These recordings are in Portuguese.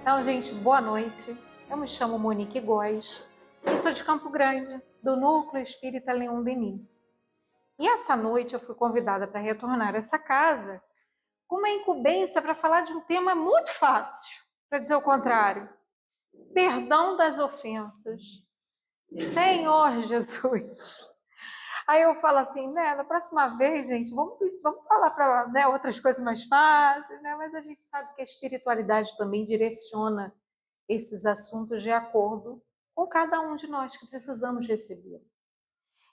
Então, gente, boa noite. Eu me chamo Monique Góes e sou de Campo Grande, do Núcleo Espírita Leon Denis. E essa noite eu fui convidada para retornar a essa casa com uma incumbência para falar de um tema muito fácil, para dizer o contrário: perdão das ofensas. Senhor Jesus! Aí eu falo assim, né, da próxima vez, gente, vamos falar para, né, outras coisas mais fáceis, né, mas a gente sabe que a espiritualidade também direciona esses assuntos de acordo com cada um de nós que precisamos receber.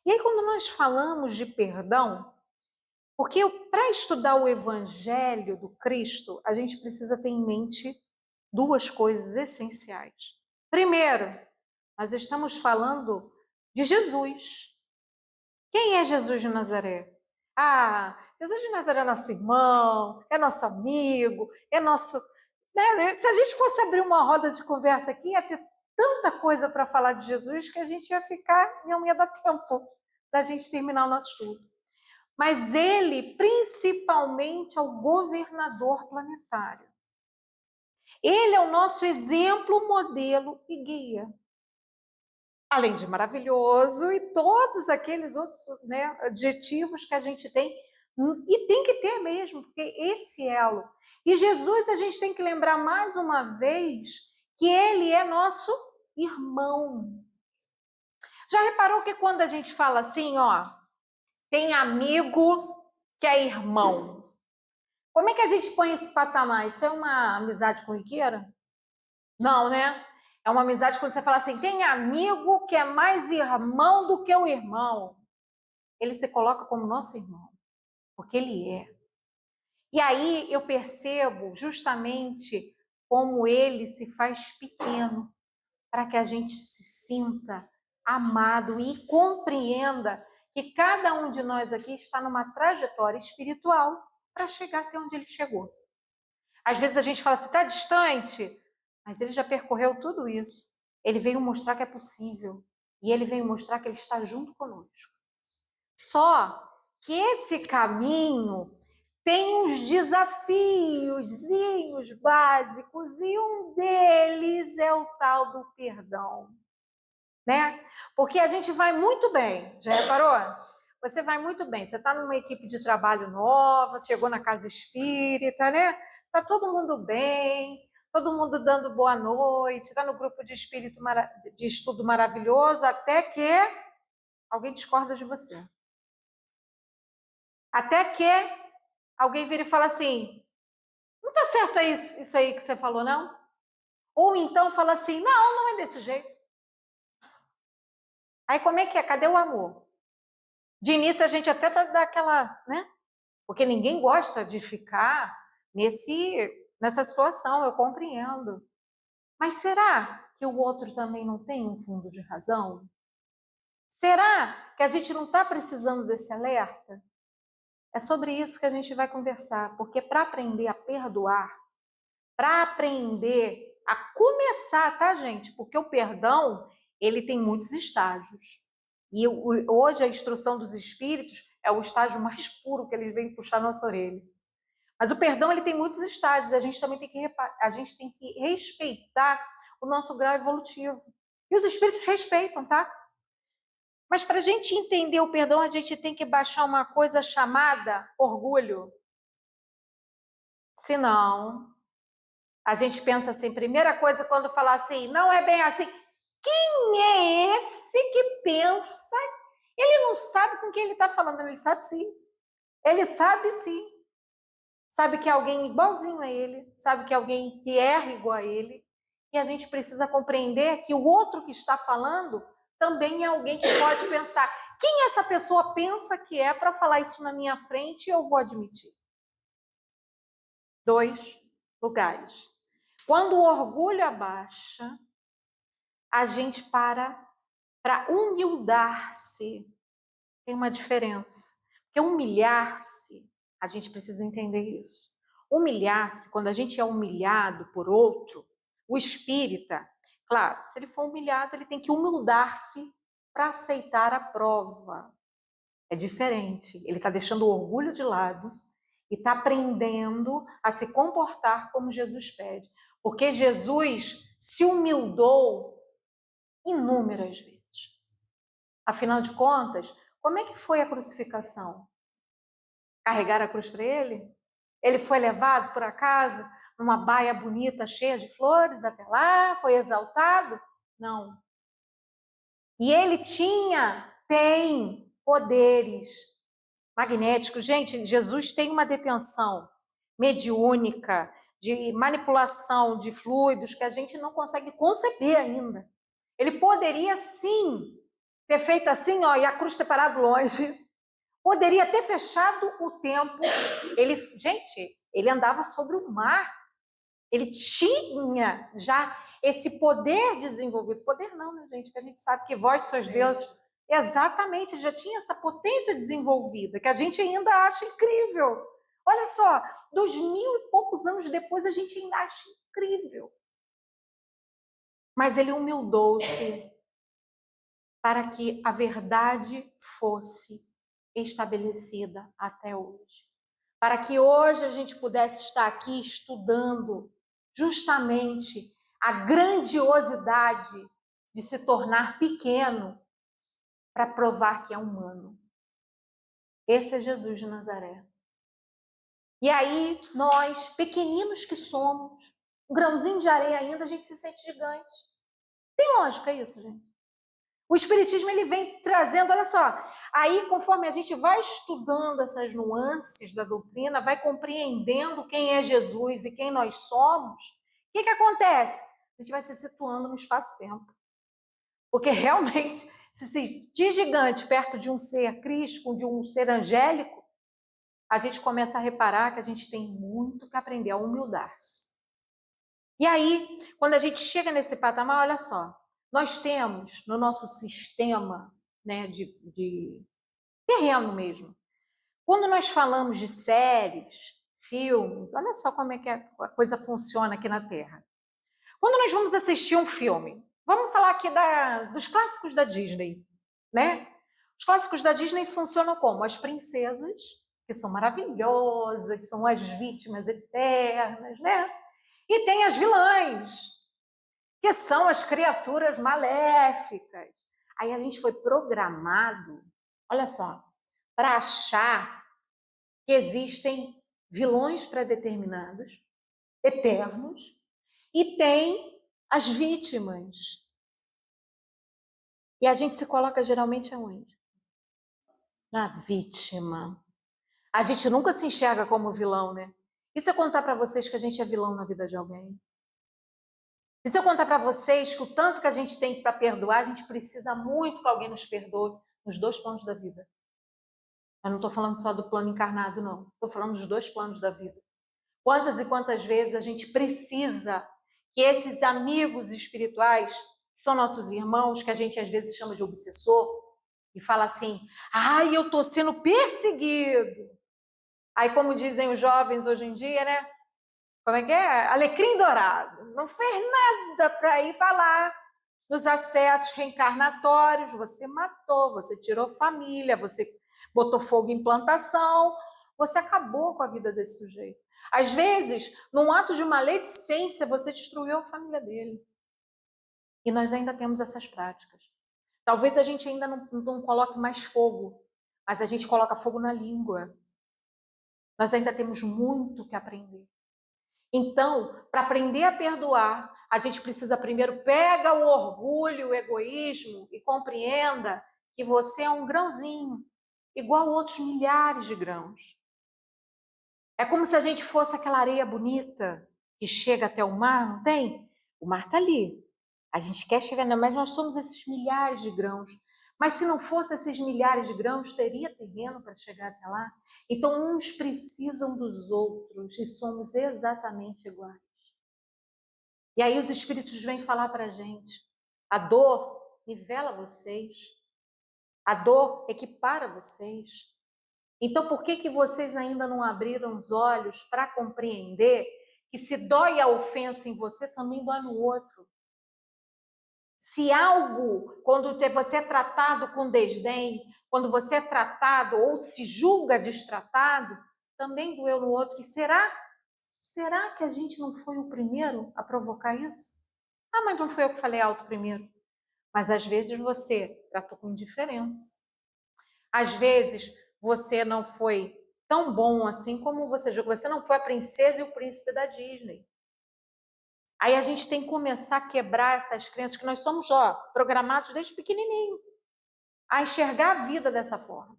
E aí, quando nós falamos de perdão, porque para estudar o Evangelho do Cristo, a gente precisa ter em mente duas coisas essenciais. Primeiro, nós estamos falando de Jesus. Quem é Jesus de Nazaré? Ah, Jesus de Nazaré é nosso irmão, é nosso amigo, é nosso. Né? Se a gente fosse abrir uma roda de conversa aqui, ia ter tanta coisa para falar de Jesus que a gente ia ficar, não ia dar tempo da gente terminar o nosso estudo. Mas ele, principalmente, é o governador planetário. Ele é o nosso exemplo, modelo e guia. Além de maravilhoso e todos aqueles outros, né, adjetivos que a gente tem, e tem que ter mesmo, porque esse elo. E Jesus, a gente tem que lembrar mais uma vez que ele é nosso irmão. Já reparou que quando a gente fala assim, ó, tem amigo que é irmão? Como é que a gente põe esse patamar? Isso é uma amizade corriqueira? Não, né? É uma amizade quando você fala assim, tem amigo que é mais irmão do que o irmão. Ele se coloca como nosso irmão, porque ele é. E aí eu percebo justamente como ele se faz pequeno, para que a gente se sinta amado e compreenda que cada um de nós aqui está numa trajetória espiritual para chegar até onde ele chegou. Às vezes a gente fala assim, está distante, mas ele já percorreu tudo isso. Ele veio mostrar que é possível. E ele veio mostrar que ele está junto conosco. Só que esse caminho tem uns desafiozinhos básicos e um deles é o tal do perdão, né? Porque a gente vai muito bem, já reparou? Você vai muito bem, você está numa equipe de trabalho nova, chegou na casa espírita, né? Tá todo mundo bem, todo mundo dando boa noite, está no grupo de espírito de estudo maravilhoso, até que alguém discorda de você. Até que alguém vira e fala assim, não tá certo isso aí que você falou, não? Ou então fala assim, não é desse jeito. Aí como é que é? Cadê o amor? De início a gente até dá aquela, né? Porque ninguém gosta de ficar nessa situação, eu compreendo. Mas será que o outro também não tem um fundo de razão? Será que a gente não está precisando desse alerta? É sobre isso que a gente vai conversar, porque para aprender a perdoar, para aprender a começar, tá, gente? Porque o perdão, ele tem muitos estágios. E hoje a instrução dos espíritos é o estágio mais puro que eles vêm puxar nossa orelha. Mas o perdão, ele tem muitos estágios. A gente também tem que respeitar o nosso grau evolutivo. E os espíritos respeitam, tá? Mas para a gente entender o perdão, a gente tem que baixar uma coisa chamada orgulho. Senão, a gente pensa assim, primeira coisa quando falar assim, não é bem assim. Quem é esse que pensa? Ele não sabe com quem ele está falando, ele sabe sim. Ele sabe sim. Sabe que é alguém igualzinho a ele, sabe que é alguém que erra igual a ele. E a gente precisa compreender que o outro que está falando também é alguém que pode pensar. Quem essa pessoa pensa que é para falar isso na minha frente e eu vou admitir? 2 lugares. Quando o orgulho abaixa, a gente para humildar-se. Tem uma diferença. Porque humilhar-se, a gente precisa entender isso. Humilhar-se, quando a gente é humilhado por outro, o espírita, claro, se ele for humilhado, ele tem que humildar-se para aceitar a prova. É diferente. Ele está deixando o orgulho de lado e está aprendendo a se comportar como Jesus pede. Porque Jesus se humildou inúmeras vezes. Afinal de contas, como é que foi a crucificação? Carregaram a cruz para ele? Ele foi levado, por acaso, numa baia bonita, cheia de flores, até lá? Foi exaltado? Não. E ele tem poderes magnéticos. Gente, Jesus tem uma detenção mediúnica, de manipulação de fluidos que a gente não consegue conceber ainda. Ele poderia, sim, ter feito assim, ó, e a cruz ter parado longe. Poderia ter fechado o tempo. Ele andava sobre o mar. Ele tinha já esse poder desenvolvido. Poder não, né, gente? Que a gente sabe que vós sois deuses. Exatamente, já tinha essa potência desenvolvida, que a gente ainda acha incrível. Olha só, 2000 e poucos anos depois, a gente ainda acha incrível. Mas ele humildou-se para que a verdade fosse estabelecida até hoje. Para que hoje a gente pudesse estar aqui estudando justamente a grandiosidade de se tornar pequeno para provar que é humano. Esse é Jesus de Nazaré. E aí, nós, pequeninos que somos, um grãozinho de areia ainda, a gente se sente gigante. Tem lógica isso, gente? O Espiritismo, ele vem trazendo, olha só, aí conforme a gente vai estudando essas nuances da doutrina, vai compreendendo quem é Jesus e quem nós somos, o que acontece? A gente vai se situando no espaço-tempo. Porque realmente, se sentir gigante perto de um ser crístico, de um ser angélico, a gente começa a reparar que a gente tem muito que aprender a humildar-se. E aí, quando a gente chega nesse patamar, olha só, nós temos no nosso sistema, né, de terreno mesmo, quando nós falamos de séries, filmes, olha só como é que a coisa funciona aqui na Terra. Quando nós vamos assistir um filme, vamos falar aqui dos clássicos da Disney, né? Os clássicos da Disney funcionam como? As princesas, que são maravilhosas, são as vítimas eternas, né? E tem as vilãs, que são as criaturas maléficas. Aí a gente foi programado, olha só, para achar que existem vilões pré-determinados, eternos, e tem as vítimas. E a gente se coloca geralmente aonde? Na vítima. A gente nunca se enxerga como vilão, né? E se eu contar para vocês que a gente é vilão na vida de alguém? E se eu contar para vocês que o tanto que a gente tem para perdoar, a gente precisa muito que alguém nos perdoe nos dois planos da vida. Eu não estou falando só do plano encarnado, não. Estou falando dos dois planos da vida. Quantas e quantas vezes a gente precisa que esses amigos espirituais, que são nossos irmãos, que a gente às vezes chama de obsessor, e fala assim, ai, eu estou sendo perseguido. Aí, como dizem os jovens hoje em dia, né? Como é que é? Alecrim dourado. Não fez nada para ir falar nos acessos reencarnatórios. Você matou, você tirou família, você botou fogo em plantação, você acabou com a vida desse sujeito. Às vezes, num ato de maledicência, você destruiu a família dele. E nós ainda temos essas práticas. Talvez a gente ainda não coloque mais fogo, mas a gente coloca fogo na língua. Nós ainda temos muito que aprender. Então, para aprender a perdoar, a gente precisa primeiro pega o orgulho, o egoísmo e compreenda que você é um grãozinho, igual a outros milhares de grãos. É como se a gente fosse aquela areia bonita que chega até o mar, não tem? O mar está ali. A gente quer chegar, mas nós somos esses milhares de grãos. Mas se não fosse esses milhares de grãos, teria terreno para chegar até lá? Então, uns precisam dos outros e somos exatamente iguais. E aí os espíritos vêm falar para a gente. A dor nivela vocês. A dor equipara vocês. Então, por que vocês ainda não abriram os olhos para compreender que se dói a ofensa em você, também dói no outro? Se algo, quando você é tratado com desdém, quando você é tratado ou se julga destratado, também doeu no outro. E será Será que a gente não foi o primeiro a provocar isso? Ah, mas não foi eu que falei alto primeiro. Mas às vezes você tratou com indiferença. Às vezes você não foi tão bom assim como você julga. Você não foi a princesa e o príncipe da Disney. Aí a gente tem que começar a quebrar essas crenças que nós somos, programados desde pequenininho a enxergar a vida dessa forma,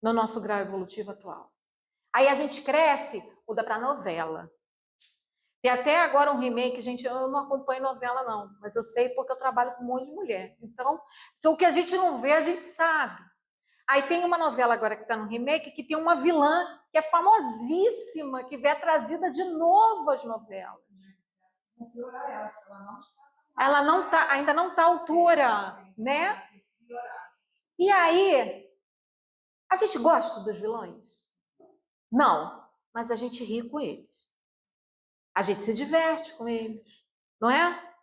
no nosso grau evolutivo atual. Aí a gente cresce, muda para novela. Tem até agora um remake, gente, eu não acompanho novela não, mas eu sei porque eu trabalho com um monte de mulher. Então, o que a gente não vê, a gente sabe. Aí tem uma novela agora que está no remake que tem uma vilã que é famosíssima, que vem trazida de novo às novelas. Ela não tá, ainda não está à altura, né? E aí, a gente gosta dos vilões? Não, mas a gente ri com eles. A gente se diverte com eles, não é?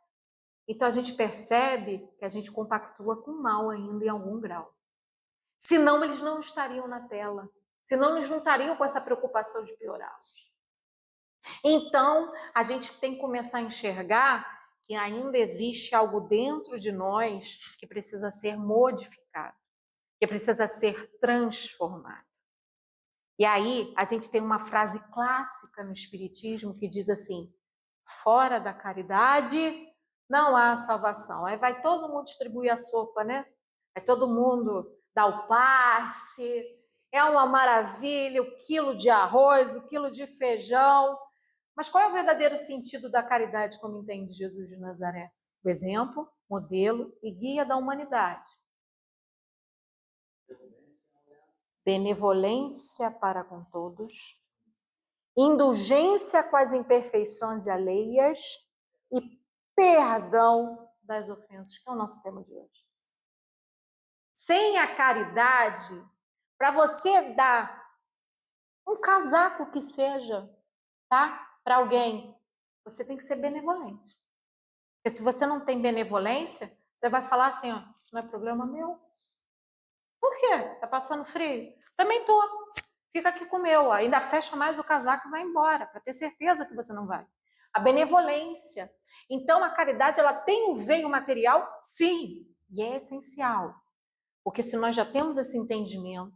Então a gente percebe que a gente compactua com o mal ainda em algum grau. Senão eles não estariam na tela. Senão eles não estariam com essa preocupação de piorá-los. Então, a gente tem que começar a enxergar que ainda existe algo dentro de nós que precisa ser modificado, que precisa ser transformado. E aí, a gente tem uma frase clássica no Espiritismo que diz assim: fora da caridade não há salvação. Aí vai todo mundo distribuir a sopa, né? Aí todo mundo dá o passe, é uma maravilha, o quilo de arroz, o quilo de feijão. Mas qual é o verdadeiro sentido da caridade como entende Jesus de Nazaré? O exemplo, modelo e guia da humanidade. Benevolência para com todos, indulgência com as imperfeições alheias e perdão das ofensas, que é o nosso tema de hoje. Sem a caridade, para você dar um casaco que seja, tá? Para alguém, você tem que ser benevolente. Porque se você não tem benevolência, você vai falar assim, ó, isso não é problema meu. Por quê? Tá passando frio? Também tô. Fica aqui com o meu. Ainda fecha mais o casaco e vai embora, para ter certeza que você não vai. A benevolência. Então, a caridade, ela tem um veio material? Sim. E é essencial. Porque se nós já temos esse entendimento,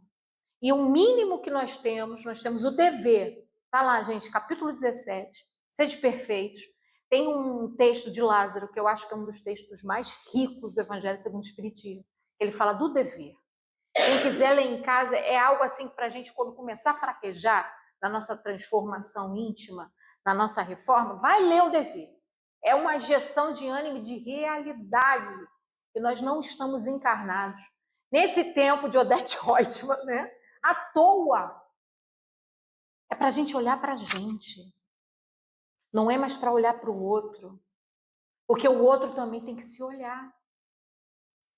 e o mínimo que nós temos o dever. Tá lá, gente, capítulo 17. Sede perfeitos. Tem um texto de Lázaro, que eu acho que é um dos textos mais ricos do Evangelho segundo o Espiritismo. Ele fala do dever. Quem quiser ler em casa, é algo assim para a gente, quando começar a fraquejar na nossa transformação íntima, na nossa reforma, vai ler o dever. É uma injeção de ânimo, de realidade, que nós não estamos encarnados. Nesse tempo de Odete Reutemann, né? À toa. É para a gente olhar para a gente. Não é mais para olhar para o outro. Porque o outro também tem que se olhar.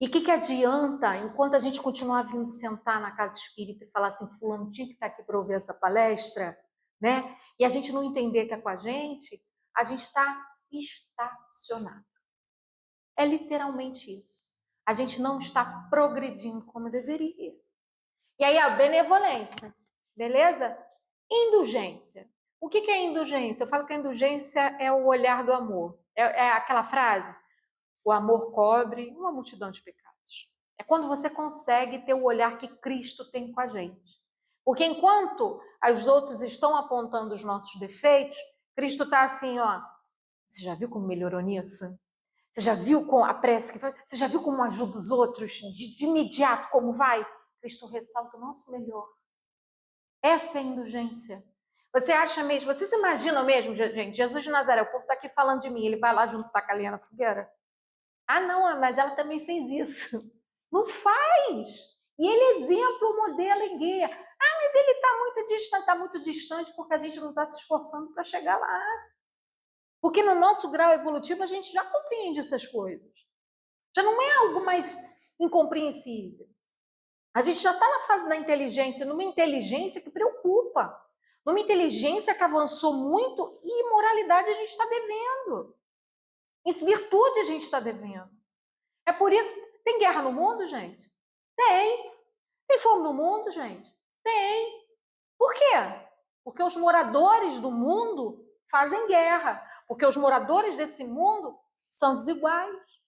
E o que adianta, enquanto a gente continuar vindo sentar na casa espírita e falar assim, fulano tinha que estar aqui para ouvir essa palestra, né? E a gente não entender que é com a gente está estacionado. É literalmente isso. A gente não está progredindo como deveria. E aí a benevolência, beleza? Indulgência. O que é indulgência? Eu falo que a indulgência é o olhar do amor. É aquela frase, o amor cobre uma multidão de pecados. É quando você consegue ter o olhar que Cristo tem com a gente. Porque enquanto os outros estão apontando os nossos defeitos, Cristo está assim, ó. Você já viu como melhorou nisso? Você já viu com a prece que faz? Você já viu como ajuda os outros de imediato, como vai? Cristo ressalta o nosso melhor. Essa é a indulgência. Você acha mesmo, vocês imaginam mesmo, gente, Jesus de Nazaré, o povo está aqui falando de mim, ele vai lá junto com a Calinha na fogueira? Ah, não, mas ela também fez isso. Não faz. E ele é exemplo, modelo e guia. Ah, mas ele está muito distante porque a gente não está se esforçando para chegar lá. Porque no nosso grau evolutivo a gente já compreende essas coisas. Já não é algo mais incompreensível. A gente já está na fase da inteligência, numa inteligência que preocupa. Numa inteligência que avançou muito e moralidade a gente está devendo. Em virtude a gente está devendo. É por isso, tem guerra no mundo, gente? Tem. Tem fome no mundo, gente? Tem. Por quê? Porque os moradores do mundo fazem guerra. Porque os moradores desse mundo são desiguais.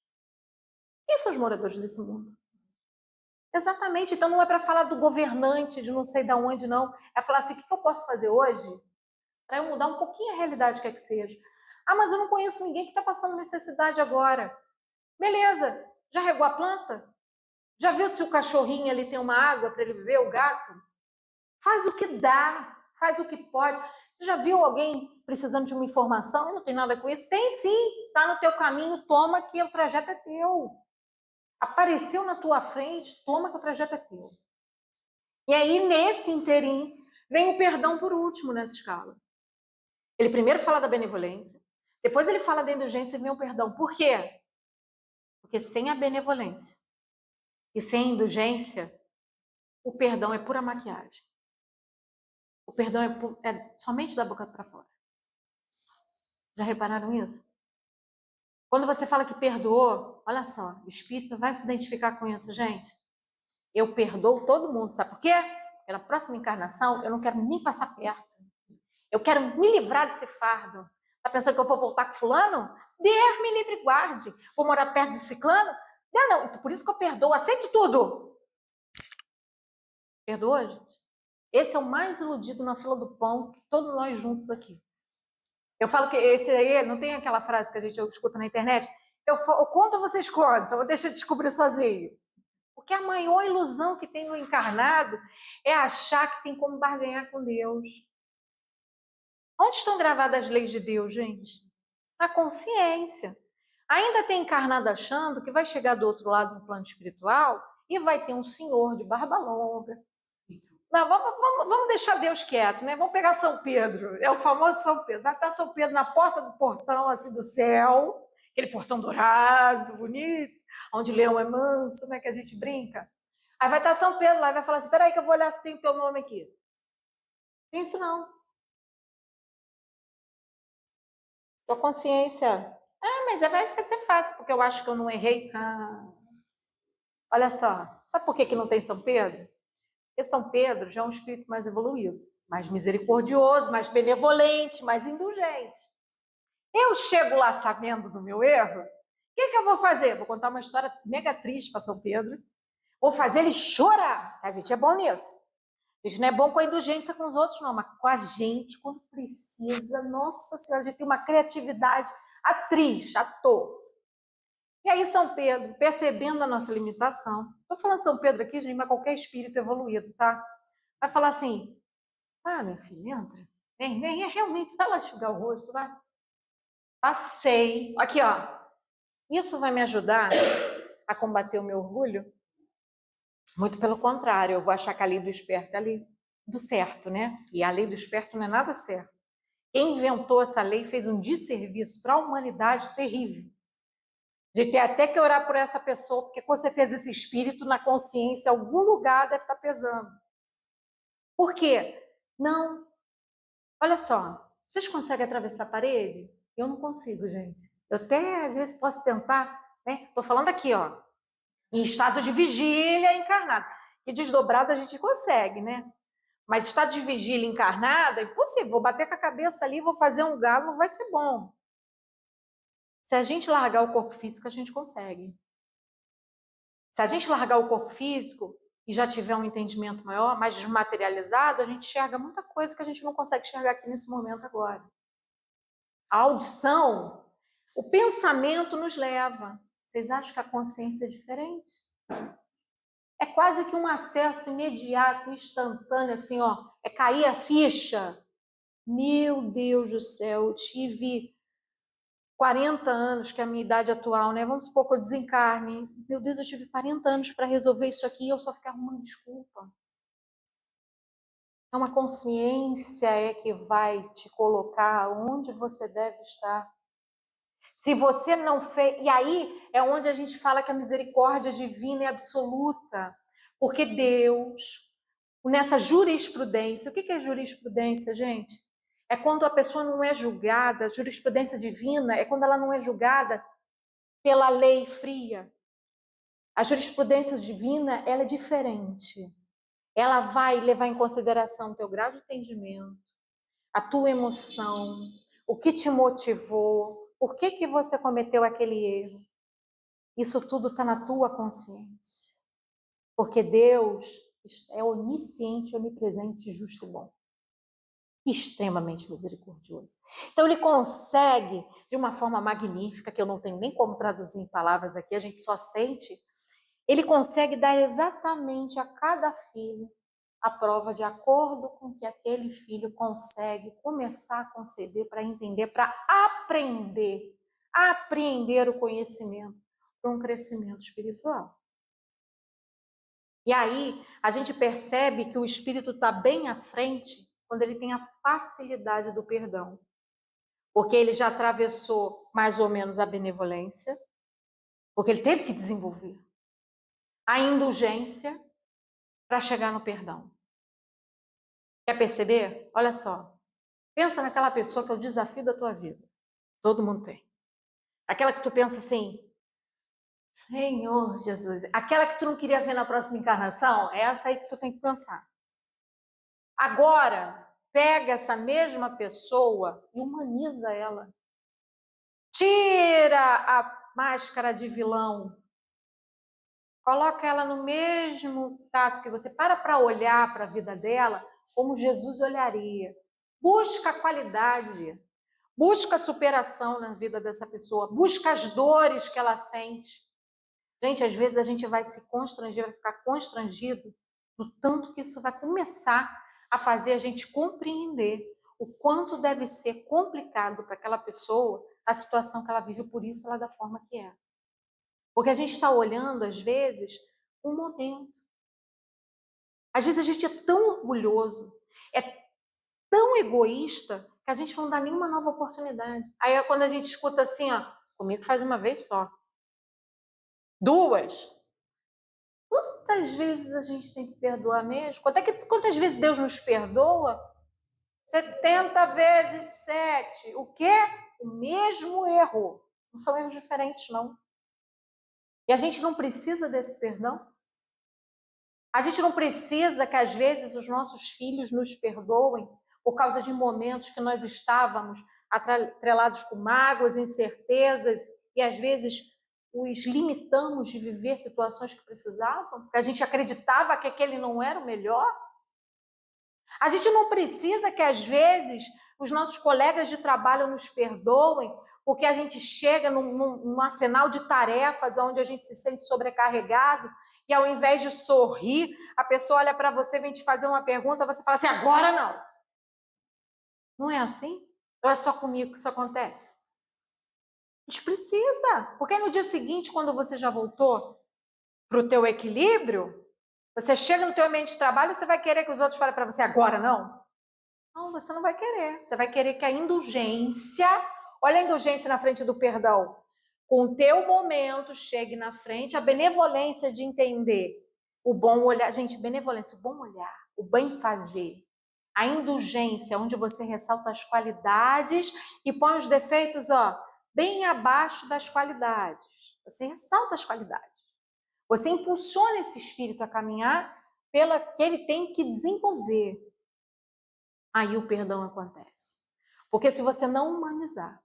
Quem são os moradores desse mundo? Exatamente. Então não é para falar do governante de não sei de onde, não. É falar assim, o que eu posso fazer hoje para eu mudar um pouquinho a realidade, quer que seja. Ah, mas eu não conheço ninguém que está passando necessidade agora. Beleza. Já regou a planta? Já viu se o cachorrinho ali tem uma água para ele beber, o gato? Faz o que dá, faz o que pode. Você já viu alguém precisando de uma informação e não tem nada com isso? Tem sim, está no teu caminho, toma que o trajeto é teu. Apareceu na tua frente, toma que o trajeto é teu. E aí, nesse interim, vem o perdão por último nessa escala. Ele primeiro fala da benevolência, depois ele fala da indulgência e vem o perdão. Por quê? Porque sem a benevolência e sem a indulgência, o perdão é pura maquiagem. O perdão é somente da boca para fora. Já repararam isso? Quando você fala que perdoou, olha só, o espírito vai se identificar com isso, gente. Eu perdoo todo mundo, sabe por quê? Pela próxima encarnação, eu não quero nem passar perto. Eu quero me livrar desse fardo. Tá pensando que eu vou voltar com fulano? Deus me livre e guarde. Vou morar perto de ciclano? Não. Por isso que eu perdoo, aceito tudo. Perdoa, gente? Esse é o mais iludido na fila do pão que todos nós juntos aqui. Eu falo que esse aí, não tem aquela frase que a gente escuta na internet? Eu conto, vocês contam, eu deixo descobrir sozinho. Porque a maior ilusão que tem no encarnado é achar que tem como barganhar com Deus. Onde estão gravadas as leis de Deus, gente? Na consciência. Ainda tem encarnado achando que vai chegar do outro lado no plano espiritual e vai ter um senhor de barba longa. Não, vamos deixar Deus quieto, né? Vamos pegar São Pedro, é o famoso São Pedro. Vai estar São Pedro na porta do portão, assim, do céu, aquele portão dourado, bonito, onde o leão é manso, né? Que a gente brinca. Aí vai estar São Pedro lá e vai falar assim, peraí que eu vou olhar se tem o teu nome aqui. Tem isso não. Tua consciência. Ah, mas vai ser fácil, porque eu acho que eu não errei. Ah. Olha só, sabe por que não tem São Pedro? Porque São Pedro já é um espírito mais evoluído, mais misericordioso, mais benevolente, mais indulgente. Eu chego lá sabendo do meu erro, o que eu vou fazer? Vou contar uma história mega triste para São Pedro, vou fazer ele chorar. A gente é bom nisso. A gente não é bom com a indulgência com os outros, não, mas com a gente, quando precisa, nossa senhora, a gente tem uma criatividade, atriz, ator. E aí São Pedro, percebendo a nossa limitação, estou falando São Pedro aqui, gente, mas qualquer espírito evoluído, tá? Vai falar assim, meu filho, entra, vem, realmente, vai lá enxugar o rosto, vai. Passei, aqui ó, isso vai me ajudar a combater o meu orgulho? Muito pelo contrário, eu vou achar que a lei do esperto é a lei do certo, né? E a lei do esperto não é nada certo. Quem inventou essa lei fez um desserviço para a humanidade terrível. De ter até que orar por essa pessoa, porque com certeza esse espírito na consciência, em algum lugar deve estar pesando. Por quê? Não. Olha só, vocês conseguem atravessar a parede? Eu não consigo, gente. Eu até às vezes posso tentar, né? Estou falando aqui, ó, em estado de vigília encarnado. E desdobrado a gente consegue, né? Mas estado de vigília encarnada é impossível. Vou bater com a cabeça ali, vou fazer um galo, não vai ser bom. Se a gente largar o corpo físico, a gente consegue. Se a gente largar o corpo físico e já tiver um entendimento maior, mais desmaterializado, a gente enxerga muita coisa que a gente não consegue enxergar aqui nesse momento agora. A audição, o pensamento nos leva. Vocês acham que a consciência é diferente? É quase que um acesso imediato, instantâneo, assim, ó, é cair a ficha. Meu Deus do céu, eu tive 40 anos, que é a minha idade atual, né? Vamos supor que eu desencarne. Meu Deus, eu tive 40 anos para resolver isso aqui e eu só fiquei arrumando desculpa. Então, a consciência é que vai te colocar onde você deve estar. Se você não fez... E aí é onde a gente fala que a misericórdia divina é absoluta. Porque Deus, nessa jurisprudência... O que é jurisprudência, gente? É quando a pessoa não é julgada, jurisprudência divina é quando ela não é julgada pela lei fria. A jurisprudência divina, ela é diferente. Ela vai levar em consideração o teu grau de entendimento, a tua emoção, o que te motivou, por que você cometeu aquele erro. Isso tudo está na tua consciência. Porque Deus é onisciente, onipresente, justo e bom. Extremamente misericordioso. Então ele consegue, de uma forma magnífica, que eu não tenho nem como traduzir em palavras aqui, a gente só sente, ele consegue dar exatamente a cada filho a prova de acordo com o que aquele filho consegue começar a conceber para entender, para aprender, apreender o conhecimento para um crescimento espiritual. E aí a gente percebe que o espírito está bem à frente quando ele tem a facilidade do perdão. Porque ele já atravessou mais ou menos a benevolência, porque ele teve que desenvolver a indulgência para chegar no perdão. Quer perceber? Olha só. Pensa naquela pessoa que é o desafio da tua vida. Todo mundo tem. Aquela que tu pensa assim, Senhor Jesus, aquela que tu não queria ver na próxima encarnação, é essa aí que tu tem que pensar. Agora, pega essa mesma pessoa e humaniza ela. Tira a máscara de vilão. Coloca ela no mesmo tato que você. Para olhar para a vida dela como Jesus olharia. Busca a qualidade. Busca a superação na vida dessa pessoa. Busca as dores que ela sente. Gente, às vezes a gente vai se constranger, vai ficar constrangido do tanto que isso vai começar a fazer a gente compreender o quanto deve ser complicado para aquela pessoa a situação que ela vive, por isso ela é da forma que é. Porque a gente está olhando, às vezes, um momento. Às vezes a gente é tão orgulhoso, é tão egoísta, que a gente não dá nenhuma nova oportunidade. Aí é quando a gente escuta assim, ó, comigo faz uma vez só. 2. Quantas vezes a gente tem que perdoar mesmo? Quantas vezes Deus nos perdoa? 70 vezes 7. O quê? O mesmo erro. Não são erros diferentes, não. E a gente não precisa desse perdão? A gente não precisa que, às vezes, os nossos filhos nos perdoem por causa de momentos que nós estávamos atrelados com mágoas, incertezas, e, às vezes, os limitamos de viver situações que precisavam, porque a gente acreditava que aquele não era o melhor? A gente não precisa que, às vezes, os nossos colegas de trabalho nos perdoem porque a gente chega num arsenal de tarefas onde a gente se sente sobrecarregado e, ao invés de sorrir, a pessoa olha para você, vem te fazer uma pergunta, você fala assim, agora não. Não é assim? Ou é só comigo que isso acontece? A gente precisa, porque no dia seguinte, quando você já voltou para o teu equilíbrio, você chega no teu ambiente de trabalho e você vai querer que os outros falem para você, agora não? Não, você não vai querer. Você vai querer que a indulgência, olha a indulgência na frente do perdão, com o teu momento chegue na frente, a benevolência de entender o bom olhar. Gente, benevolência, o bom olhar, o bem fazer. A indulgência, onde você ressalta as qualidades e põe os defeitos, ó, bem abaixo das qualidades. Você ressalta as qualidades. Você impulsiona esse espírito a caminhar pela que ele tem que desenvolver. Aí o perdão acontece. Porque se você não humanizar,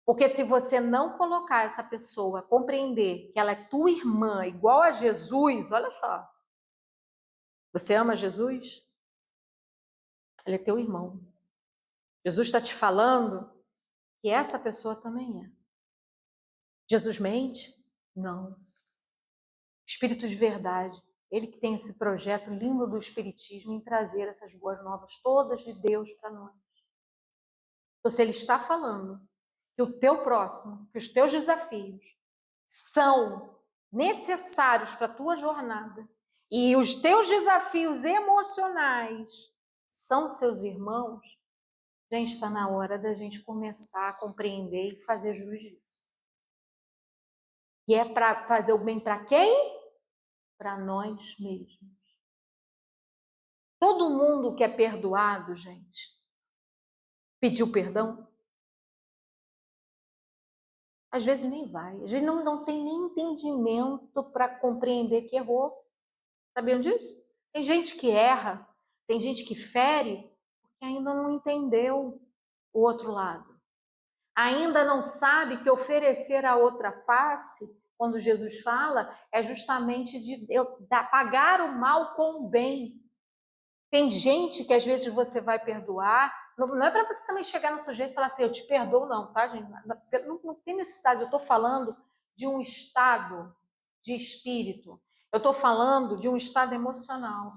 porque se você não colocar essa pessoa, compreender que ela é tua irmã, igual a Jesus, olha só. Você ama Jesus? Ele é teu irmão. Jesus está te falando que essa pessoa também é. Jesus mente? Não. Espírito de verdade. Ele que tem esse projeto lindo do Espiritismo em trazer essas boas novas todas de Deus para nós. Então, se ele está falando que o teu próximo, que os teus desafios são necessários para a tua jornada e os teus desafios emocionais são seus irmãos, gente, está na hora da gente começar a compreender e fazer jus disso. E é para fazer o bem para quem? Para nós mesmos. Todo mundo que é perdoado, gente, pediu perdão? Às vezes nem vai, às vezes não tem nem entendimento para compreender que errou. Sabiam disso? Tem gente que erra, tem gente que fere, que ainda não entendeu o outro lado. Ainda não sabe que oferecer a outra face, quando Jesus fala, é justamente de pagar o mal com o bem. Tem gente que às vezes você vai perdoar, não é para você também chegar no sujeito e falar assim, eu te perdoo não, tá gente? Não tem necessidade, eu estou falando de um estado de espírito, eu estou falando de um estado emocional.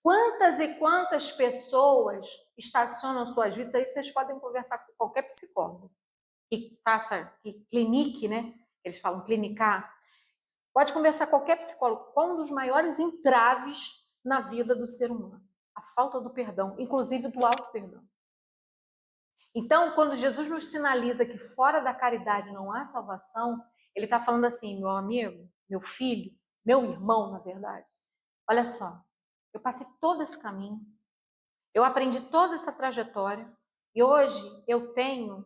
Quantas e quantas pessoas estacionam suas vidas, aí vocês podem conversar com qualquer psicólogo, que clinique, né? Eles falam clinicar. Pode conversar com qualquer psicólogo. Qual um dos maiores entraves na vida do ser humano? A falta do perdão, inclusive do auto-perdão. Então, quando Jesus nos sinaliza que fora da caridade não há salvação, ele está falando assim, meu amigo, meu filho, meu irmão, na verdade. Olha só, eu passei todo esse caminho, eu aprendi toda essa trajetória e hoje eu tenho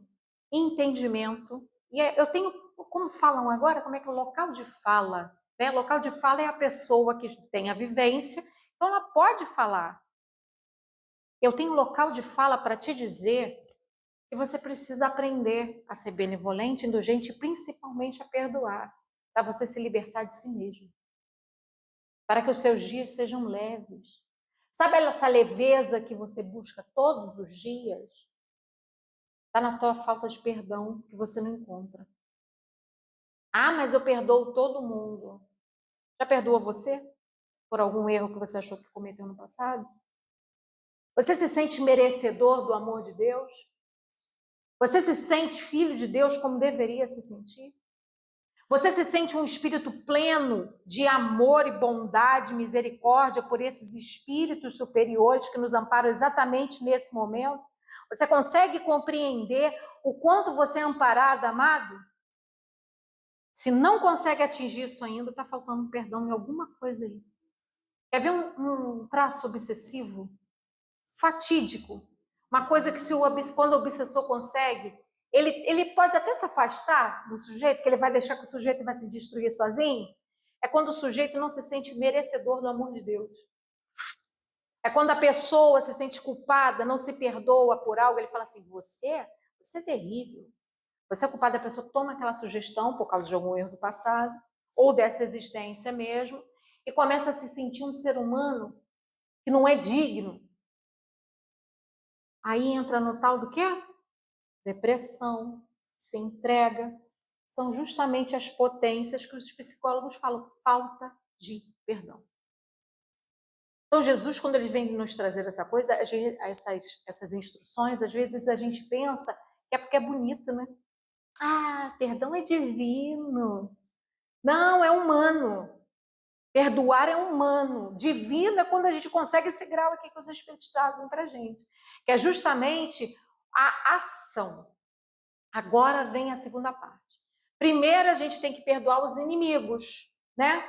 entendimento e eu tenho, como falam agora, como é que é o local de fala, né? Local de fala é a pessoa que tem a vivência, então ela pode falar. Eu tenho local de fala para te dizer que você precisa aprender a ser benevolente, indulgente e principalmente a perdoar, para você se libertar de si mesmo, para que os seus dias sejam leves. Sabe essa leveza que você busca todos os dias? Está na tua falta de perdão que você não encontra. Ah, mas eu perdoo todo mundo. Já perdoou você por algum erro que você achou que cometeu no passado? Você se sente merecedor do amor de Deus? Você se sente filho de Deus como deveria se sentir? Você se sente um espírito pleno de amor e bondade, misericórdia por esses espíritos superiores que nos amparam exatamente nesse momento? Você consegue compreender o quanto você é amparado, amado? Se não consegue atingir isso ainda, está faltando perdão em alguma coisa aí. Quer ver um traço obsessivo? Fatídico. Uma coisa que quando o obsessor consegue, ele pode até se afastar do sujeito, que ele vai deixar que o sujeito vai se destruir sozinho. É quando o sujeito não se sente merecedor do amor de Deus. É quando a pessoa se sente culpada, não se perdoa por algo, ele fala assim, você é terrível. Você é culpada, a pessoa toma aquela sugestão por causa de algum erro do passado, ou dessa existência mesmo, e começa a se sentir um ser humano que não é digno. Aí entra no tal do quê? Depressão, se entrega. São justamente as potências que os psicólogos falam, falta de perdão. Então, Jesus, quando ele vem nos trazer essa coisa, essas instruções, às vezes a gente pensa que é porque é bonito, né? Ah, perdão é divino. Não, é humano. Perdoar é humano. Divino é quando a gente consegue esse grau aqui que os Espíritos trazem para a gente. Que é justamente a ação. Agora vem a segunda parte. Primeiro a gente tem que perdoar os inimigos, né?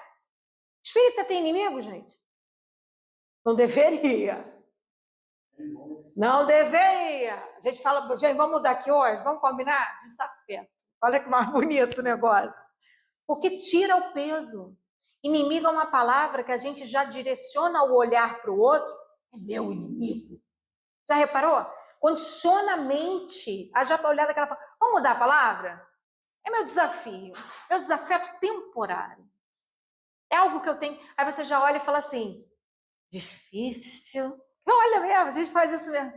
Espírita tem inimigo, gente? Não deveria. Não deveria. A gente fala, gente, vamos mudar aqui hoje? Vamos combinar? Desafeto. Olha que mais bonito o negócio. Porque tira o peso. Inimigo é uma palavra que a gente já direciona o olhar para o outro. É meu inimigo. Já reparou? Condiciona a mente a já olhar daquela forma. Vamos mudar a palavra? É meu desafio. Meu desafeto temporário. É algo que eu tenho. Aí você já olha e fala assim, difícil. Olha mesmo, a gente faz isso mesmo.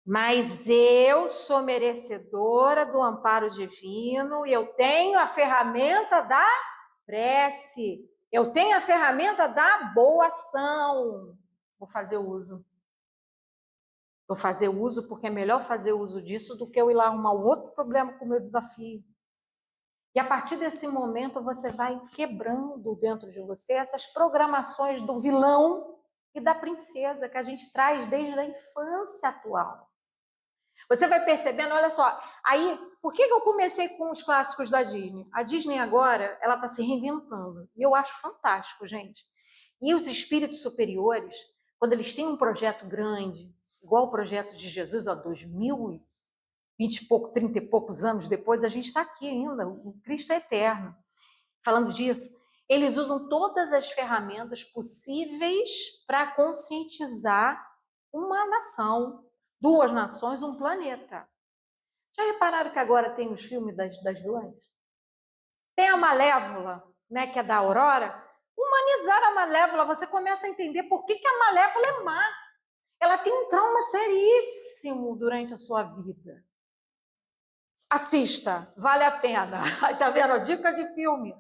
Mas eu sou merecedora do amparo divino e eu tenho a ferramenta da prece. Eu tenho a ferramenta da boa ação. Vou fazer uso. Vou fazer uso porque é melhor fazer uso disso do que eu ir lá arrumar um outro problema com o meu desafio. E a partir desse momento você vai quebrando dentro de você essas programações do vilão e da princesa que a gente traz desde a infância atual. Você vai percebendo, olha só, aí, por que eu comecei com os clássicos da Disney? A Disney agora, ela está se reinventando, e eu acho fantástico, gente. E os espíritos superiores, quando eles têm um projeto grande, igual o projeto de Jesus, ó, 2020 e pouco, 30 e poucos anos depois, a gente está aqui ainda, o Cristo é eterno. Falando disso, eles usam todas as ferramentas possíveis para conscientizar uma nação, 2 nações, um planeta. Já repararam que agora tem os filmes das vilãs? Tem a Malévola, né, que é da Aurora. Humanizar a Malévola, você começa a entender por que a Malévola é má. Ela tem um trauma seríssimo durante a sua vida. Assista, vale a pena. Aí tá vendo? Dica de filme.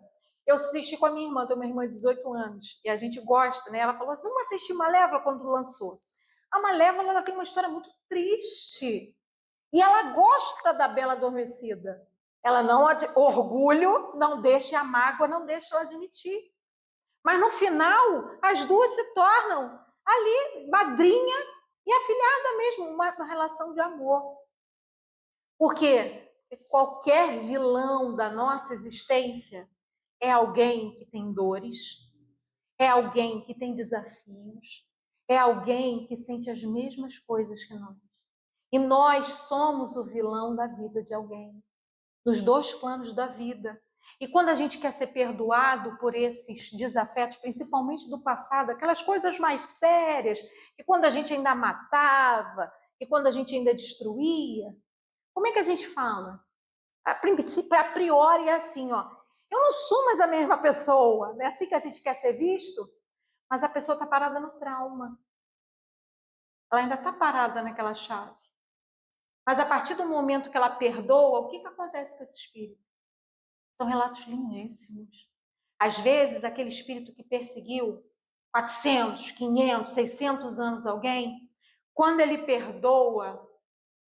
Eu assisti com a minha irmã, tenho uma irmã de 18 anos, e a gente gosta, né? Ela falou, vamos assistir Malévola quando lançou. A Malévola, ela tem uma história muito triste. E ela gosta da Bela Adormecida. Ela não, orgulho não deixa, e a mágoa não deixa ela admitir. Mas no final, as duas se tornam ali madrinha e afilhada mesmo, uma relação de amor. Porque qualquer vilão da nossa existência é alguém que tem dores, é alguém que tem desafios, é alguém que sente as mesmas coisas que nós. E nós somos o vilão da vida de alguém, dos 2 planos da vida. E quando a gente quer ser perdoado por esses desafetos, principalmente do passado, aquelas coisas mais sérias, que quando a gente ainda matava, que quando a gente ainda destruía, como é que a gente fala? A priori é assim, ó. Eu não sou mais a mesma pessoa. Não é assim que a gente quer ser visto, mas a pessoa está parada no trauma. Ela ainda está parada naquela chave. Mas a partir do momento que ela perdoa, o que acontece com esse espírito? São relatos lindíssimos. Às vezes, aquele espírito que perseguiu 400, 500, 600 anos alguém, quando ele perdoa,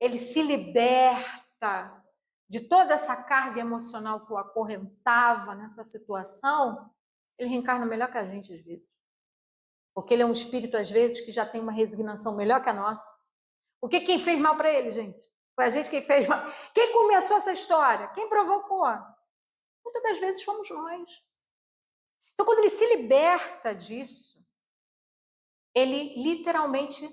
ele se liberta de toda essa carga emocional que o acorrentava nessa situação, ele reencarna melhor que a gente às vezes. Porque ele é um espírito, às vezes, que já tem uma resignação melhor que a nossa. Porque quem fez mal para ele, gente? Foi a gente quem fez mal. Quem começou essa história? Quem provocou? Muitas das vezes fomos nós. Então, quando ele se liberta disso, ele literalmente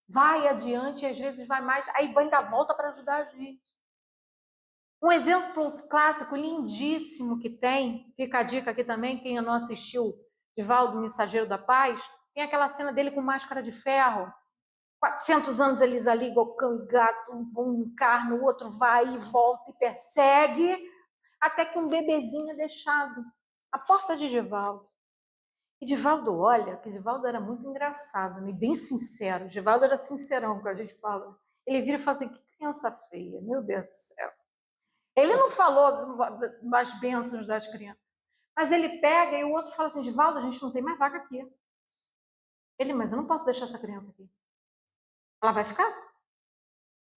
vai adiante, e às vezes vai mais, aí vai dar volta para ajudar a gente. Um exemplo clássico lindíssimo que tem, fica a dica aqui também, quem não assistiu Divaldo, Mensageiro da Paz, tem aquela cena dele com máscara de ferro, 400 anos eles ali, igual cão e gato, um encarna, o outro vai e volta e persegue, até que um bebezinho é deixado à porta de Divaldo. E Divaldo olha, que Divaldo era muito engraçado, né? Bem sincero, Divaldo era sincerão, que a gente fala. Ele vira e fala assim, que criança feia, meu Deus do céu. Ele não falou das bênçãos das crianças, mas ele pega e o outro fala assim, Divaldo, a gente não tem mais vaga aqui. Ele, mas eu não posso deixar essa criança aqui. Ela vai ficar?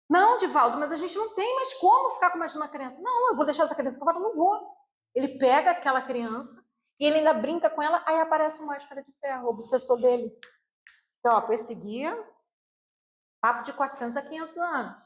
Não, Divaldo, mas a gente não tem mais como ficar com mais uma criança. Não, eu vou deixar essa criança aqui, eu não vou. Ele pega aquela criança e ele ainda brinca com ela, aí aparece um máscara de ferro, o obsessor dele. Então, ó, perseguia, papo de 400 a 500 anos.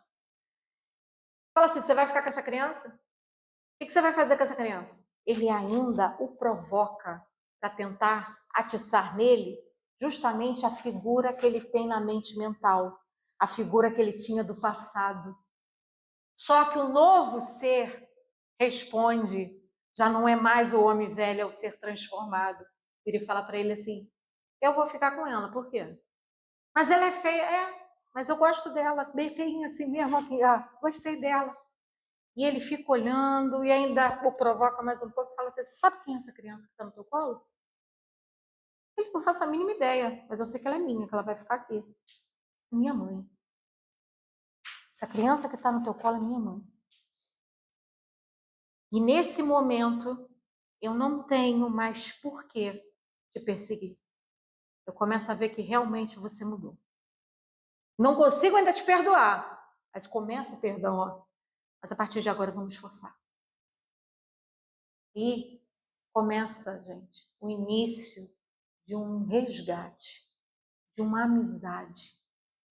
Fala assim, você vai ficar com essa criança? O que você vai fazer com essa criança? Ele ainda o provoca para tentar atiçar nele justamente a figura que ele tem na mente mental, a figura que ele tinha do passado. Só que o novo ser responde, já não é mais o homem velho, é o ser transformado. Ele fala para ele assim, eu vou ficar com ela, por quê? Mas ela é feia, mas eu gosto dela, bem feinha assim mesmo, aqui, gostei dela. E ele fica olhando e ainda o provoca mais um pouco e fala assim, você sabe quem é essa criança que está no teu colo? Ele não faço a mínima ideia, mas eu sei que ela é minha, que ela vai ficar aqui. Minha mãe. Essa criança que está no teu colo é minha mãe. E nesse momento, eu não tenho mais porquê te perseguir. Eu começo a ver que realmente você mudou. Não consigo ainda te perdoar, mas começa o perdão, ó. Mas a partir de agora eu vou me esforçar. E começa, gente, o início de um resgate, de uma amizade.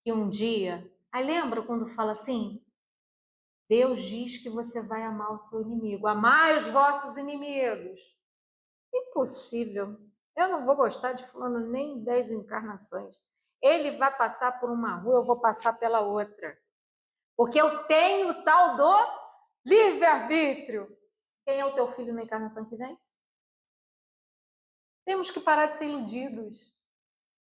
E um dia, aí lembra quando fala assim? Deus diz que você vai amar o seu inimigo. Amai os vossos inimigos. Impossível. Eu não vou gostar de fulano nem 10 encarnações. Ele vai passar por uma rua, eu vou passar pela outra. Porque eu tenho o tal do livre-arbítrio. Quem é o teu filho na encarnação que vem? Temos que parar de ser iludidos.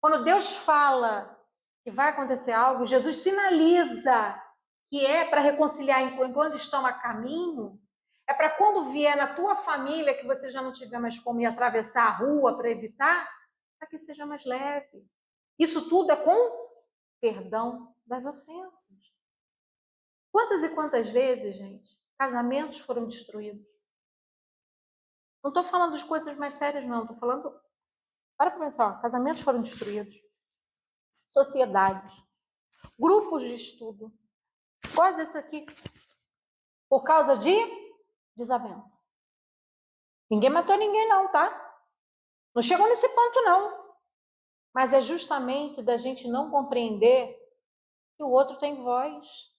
Quando Deus fala que vai acontecer algo, Jesus sinaliza que é para reconciliar enquanto estão a caminho, é para quando vier na tua família que você já não tiver mais como ir atravessar a rua para evitar, para que seja mais leve. Isso tudo é com perdão das ofensas. Quantas e quantas vezes, gente, casamentos foram destruídos? Não estou falando de coisas mais sérias, não. Estou falando... Para pensar, casamentos foram destruídos. Sociedades. Grupos de estudo. Quase isso aqui. Por causa de desavença. Ninguém matou ninguém, não, tá? Não chegou nesse ponto, não. Mas é justamente da gente não compreender que o outro tem voz.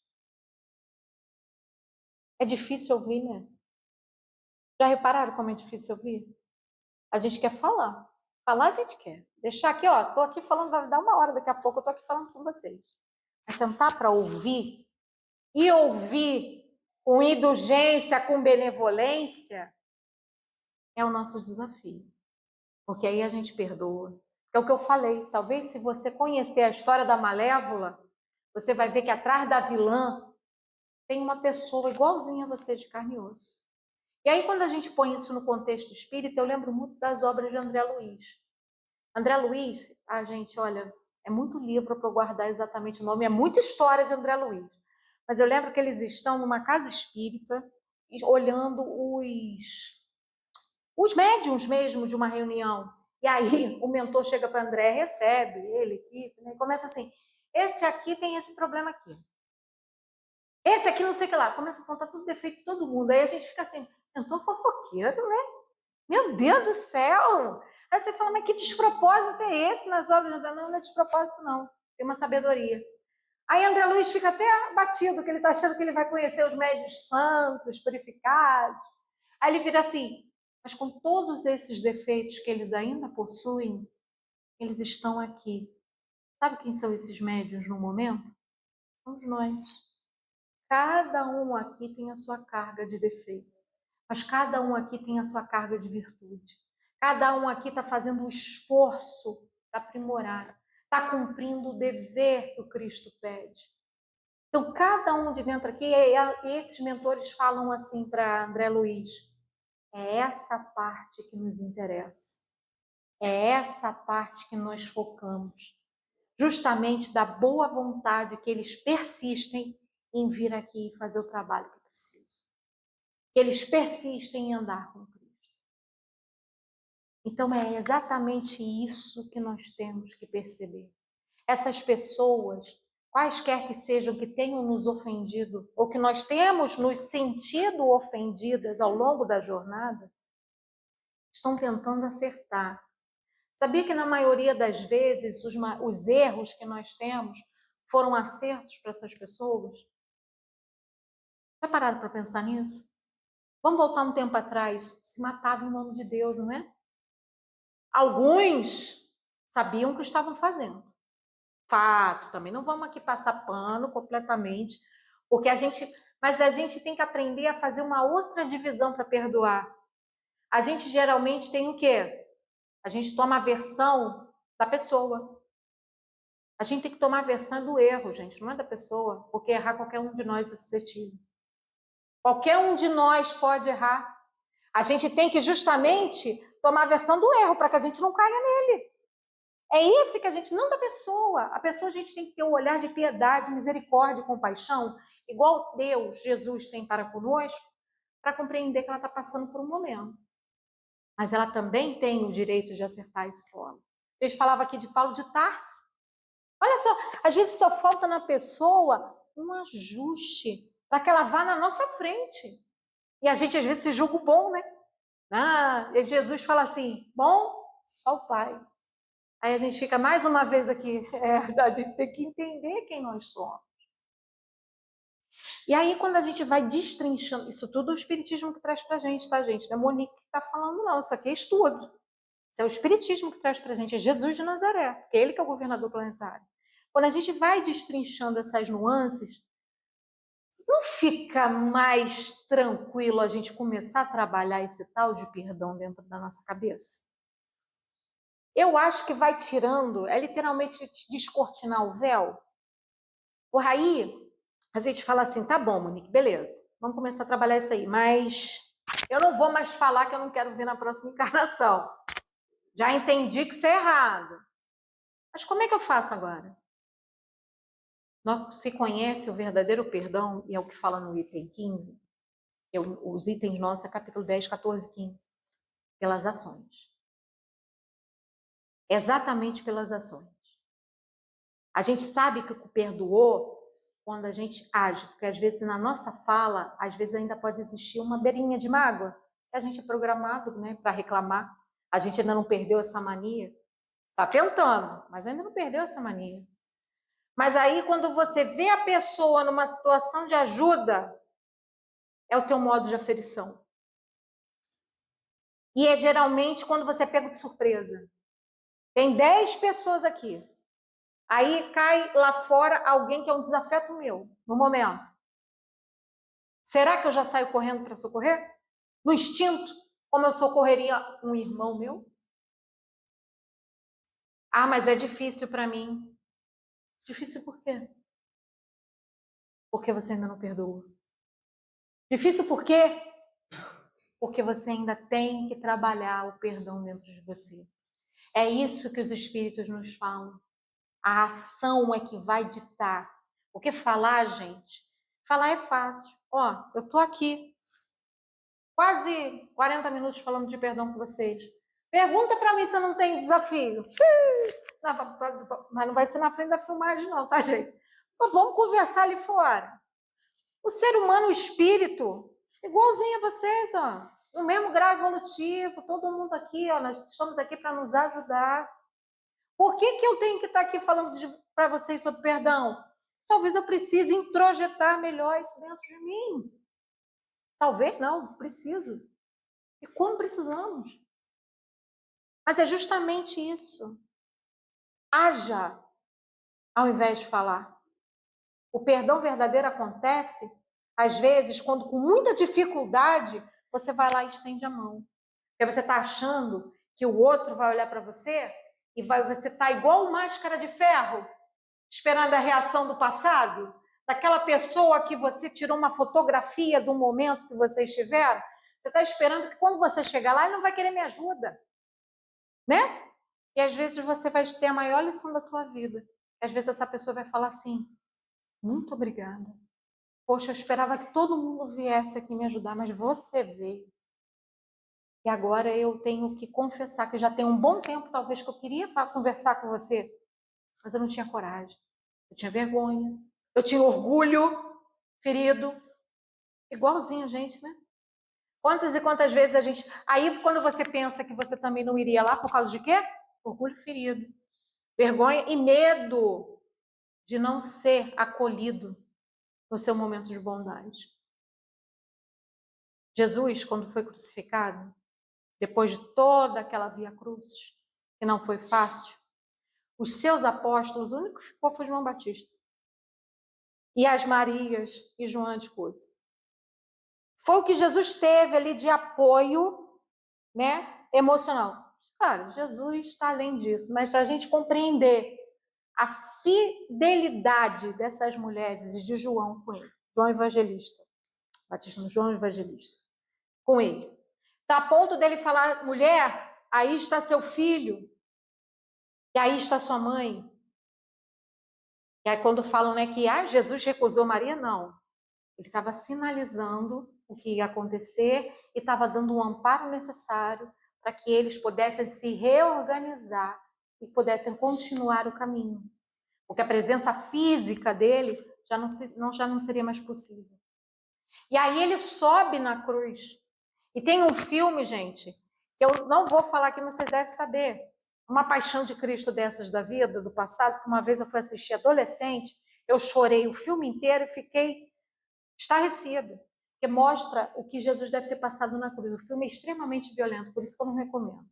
É difícil ouvir, né? Já repararam como é difícil ouvir? A gente quer falar. Falar a gente quer. Deixar aqui, ó, tô aqui falando, vai dar 1 hora, daqui a pouco eu tô aqui falando com vocês. Mas sentar para ouvir, e ouvir com indulgência, com benevolência, é o nosso desafio. Porque aí a gente perdoa. É o que eu falei, talvez se você conhecer a história da Malévola, você vai ver que atrás da vilã tem uma pessoa igualzinha a você, de carne e osso. E aí, quando a gente põe isso no contexto espírita, eu lembro muito das obras de André Luiz. André Luiz, gente, olha, é muito livro para eu guardar exatamente o nome, é muita história de André Luiz. Mas eu lembro que eles estão numa casa espírita, olhando os médiuns mesmo de uma reunião. E aí o mentor chega para André, recebe ele, equipe, né, e começa assim, esse aqui tem esse problema aqui. Esse aqui não sei o que lá. Começa a contar tudo defeito de todo mundo. Aí a gente fica assim, mentor fofoqueiro, né? Meu Deus do céu! Aí você fala, mas que despropósito é esse nas obras? Não é despropósito, não. Tem uma sabedoria. Aí André Luiz fica até abatido, que ele está achando que ele vai conhecer os médios santos, purificados. Aí ele vira assim, mas com todos esses defeitos que eles ainda possuem, eles estão aqui. Sabe quem são esses médios no momento? Somos nós. Cada um aqui tem a sua carga de defeito, mas cada um aqui tem a sua carga de virtude. Cada um aqui está fazendo o esforço para aprimorar, está cumprindo o dever que o Cristo pede. Então, cada um de dentro aqui, esses mentores falam assim para André Luiz, é essa parte que nos interessa. É essa parte que nós focamos. Justamente da boa vontade que eles persistem em vir aqui e fazer o trabalho que precisam. Eles persistem em andar com Cristo. Então é exatamente isso que nós temos que perceber. Essas pessoas, quaisquer que sejam, que tenham nos ofendido, ou que nós temos nos sentido ofendidas ao longo da jornada, estão tentando acertar. Sabia que na maioria das vezes os erros que nós temos foram acertos para essas pessoas? Já pararam para pensar nisso? Vamos voltar um tempo atrás, se matavam em nome de Deus, não é? Alguns sabiam o que estavam fazendo. Fato, também não vamos aqui passar pano completamente, porque mas a gente tem que aprender a fazer uma outra divisão para perdoar. A gente geralmente tem o quê? A gente toma a versão da pessoa. A gente tem que tomar a versão do erro, gente, não é da pessoa, porque errar qualquer um de nós é suscetível. Qualquer um de nós pode errar. A gente tem que justamente tomar a versão do erro para que a gente não caia nele. É esse que a gente, não da pessoa. A pessoa a gente tem que ter um olhar de piedade, misericórdia e compaixão, igual Deus, Jesus tem para conosco, para compreender que ela está passando por um momento. Mas ela também tem o direito de acertar a escola. A gente falava aqui de Paulo de Tarso. Olha só, às vezes só falta na pessoa um ajuste para que ela vá na nossa frente. E a gente às vezes se julga o bom, né? E Jesus fala assim, bom, só o Pai. Aí a gente fica mais uma vez aqui, a gente tem que entender quem nós somos. E aí quando a gente vai destrinchando, isso tudo o Espiritismo que traz pra gente, tá, gente? Não é Monique que tá falando, não, isso aqui é estudo. Isso é o Espiritismo que traz pra gente, é Jesus de Nazaré, porque é ele que é o governador planetário. Quando a gente vai destrinchando essas nuances, não fica mais tranquilo a gente começar a trabalhar esse tal de perdão dentro da nossa cabeça? Eu acho que vai tirando, é literalmente descortinar o véu. Por aí, a gente fala assim, tá bom, Monique, beleza, vamos começar a trabalhar isso aí, mas eu não vou mais falar que eu não quero ver na próxima encarnação. Já entendi que isso é errado. Mas como é que eu faço agora? Não se conhece o verdadeiro perdão, e é o que fala no item 15, os itens nossos é capítulo 10, 14, 15, pelas ações. Exatamente pelas ações. A gente sabe que o perdoou quando a gente age, porque às vezes na nossa fala, às vezes ainda pode existir uma beirinha de mágoa, que a gente é programado, né, para reclamar. A gente ainda não perdeu essa mania. Está tentando, mas ainda não perdeu essa mania. Mas aí, quando você vê a pessoa numa situação de ajuda, é o teu modo de aferição. E é geralmente quando você é pego de surpresa. Tem 10 pessoas aqui. Aí cai lá fora alguém que é um desafeto meu, no momento. Será que eu já saio correndo para socorrer? No instinto, como eu socorreria um irmão meu? Ah, mas é difícil para mim. Difícil por quê? Porque você ainda não perdoou. Difícil por quê? Porque você ainda tem que trabalhar o perdão dentro de você. É isso que os espíritos nos falam. A ação é que vai ditar. Porque falar, gente, falar é fácil. Ó, eu tô aqui, quase 40 minutos falando de perdão com vocês. Pergunta para mim se eu não tenho desafio. Mas não vai ser na frente da filmagem não, tá, gente? Mas vamos conversar ali fora. O ser humano, o espírito, igualzinho a vocês, ó. No mesmo grau evolutivo, todo mundo aqui, ó, nós estamos aqui para nos ajudar. Por que eu tenho que estar aqui falando para vocês sobre perdão? Talvez eu precise introjetar melhor isso dentro de mim. Talvez não, preciso. E como precisamos? Mas é justamente isso. Haja ao invés de falar. O perdão verdadeiro acontece, às vezes, quando com muita dificuldade, você vai lá e estende a mão. Porque você está achando que o outro vai olhar para você e você está igual máscara de ferro, esperando a reação do passado, daquela pessoa que você tirou uma fotografia do momento que vocês tiveram. Você está esperando que quando você chegar lá, ele não vai querer me ajuda, né? E às vezes você vai ter a maior lição da tua vida. Às vezes essa pessoa vai falar assim, muito obrigada. Poxa, eu esperava que todo mundo viesse aqui me ajudar, mas você veio. E agora eu tenho que confessar que já tem um bom tempo, talvez, que eu queria conversar com você, mas eu não tinha coragem. Eu tinha vergonha. Eu tinha orgulho ferido. Igualzinho a gente, né? Quantas e quantas vezes a gente... Aí, quando você pensa que você também não iria lá, por causa de quê? Orgulho ferido. Vergonha e medo de não ser acolhido no seu momento de bondade. Jesus, quando foi crucificado, depois de toda aquela via crucis, que não foi fácil, os seus apóstolos, o único que ficou foi João Batista. E as Marias e Joana de Cus. Foi o que Jesus teve ali de apoio, né, emocional. Claro, Jesus está além disso, mas para a gente compreender a fidelidade dessas mulheres e de João com ele, João Evangelista, Batista João Evangelista, com ele. Está a ponto dele falar, mulher, aí está seu filho, e aí está sua mãe. E aí quando falam, né, que Jesus recusou Maria, não. Ele estava sinalizando o que ia acontecer e estava dando um amparo necessário para que eles pudessem se reorganizar e pudessem continuar o caminho. Porque a presença física dele já não seria mais possível. E aí ele sobe na cruz. E tem um filme, gente, que eu não vou falar aqui, mas vocês devem saber. Uma paixão de Cristo dessas da vida, do passado, que uma vez eu fui assistir adolescente, eu chorei o filme inteiro e fiquei estarrecida, porque mostra o que Jesus deve ter passado na cruz. O filme é extremamente violento, por isso que eu não recomendo.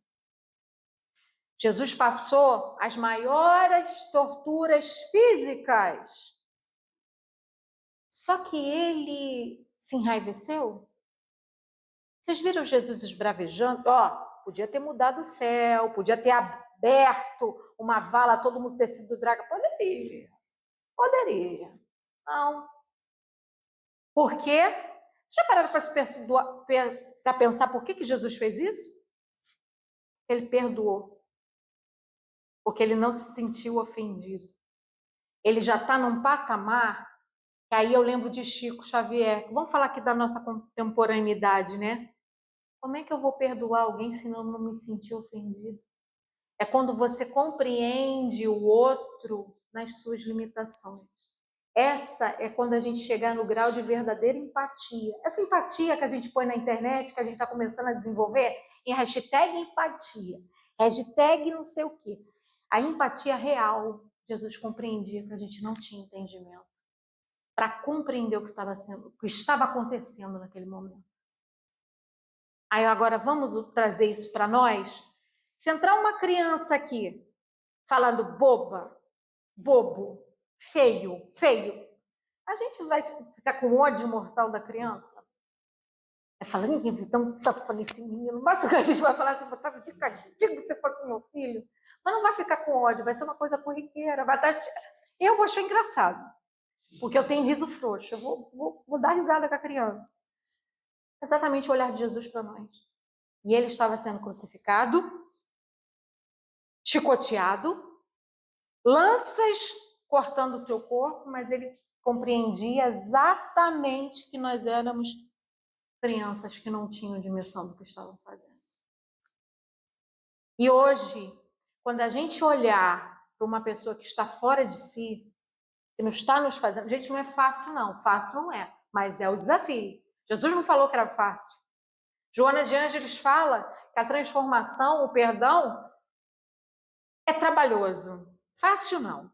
Jesus passou as maiores torturas físicas. Só que ele se enraiveceu. Vocês viram Jesus esbravejando? Ó, podia ter mudado o céu, podia ter aberto, uma vala, todo mundo tecido draga. Poderia. Não. Por quê? Vocês já pararam para pensar por que Jesus fez isso? Ele perdoou. Porque ele não se sentiu ofendido. Ele já está num patamar, que aí eu lembro de Chico Xavier. Vamos falar aqui da nossa contemporaneidade, né? Como é que eu vou perdoar alguém se não me sentir ofendido? É quando você compreende o outro nas suas limitações. Essa é quando a gente chegar no grau de verdadeira empatia. Essa empatia que a gente põe na internet, que a gente está começando a desenvolver, em hashtag empatia, hashtag não sei o quê. A empatia real, Jesus compreendia que a gente não tinha entendimento para compreender o que estava acontecendo naquele momento. Aí agora vamos trazer isso para nós. Se entrar uma criança aqui falando boba, bobo, feio, a gente vai ficar com ódio mortal da criança? É falando, então tapa nesse menino. Mas a gente vai falar assim, eu tava de castigo se fosse meu filho. Mas não vai ficar com ódio, vai ser uma coisa corriqueira. Eu vou achar engraçado, porque eu tenho riso frouxo. Eu vou dar risada com a criança. Exatamente o olhar de Jesus para nós. E ele estava sendo crucificado, chicoteado, lanças cortando o seu corpo, mas ele compreendia exatamente que nós éramos crianças que não tinham dimensão do que estavam fazendo. E hoje, quando a gente olhar para uma pessoa que está fora de si, que não está nos fazendo... Gente, não é fácil não, fácil não é, mas é o desafio. Jesus não falou que era fácil. Joana de Ângeles fala que a transformação, o perdão, é trabalhoso. Fácil não.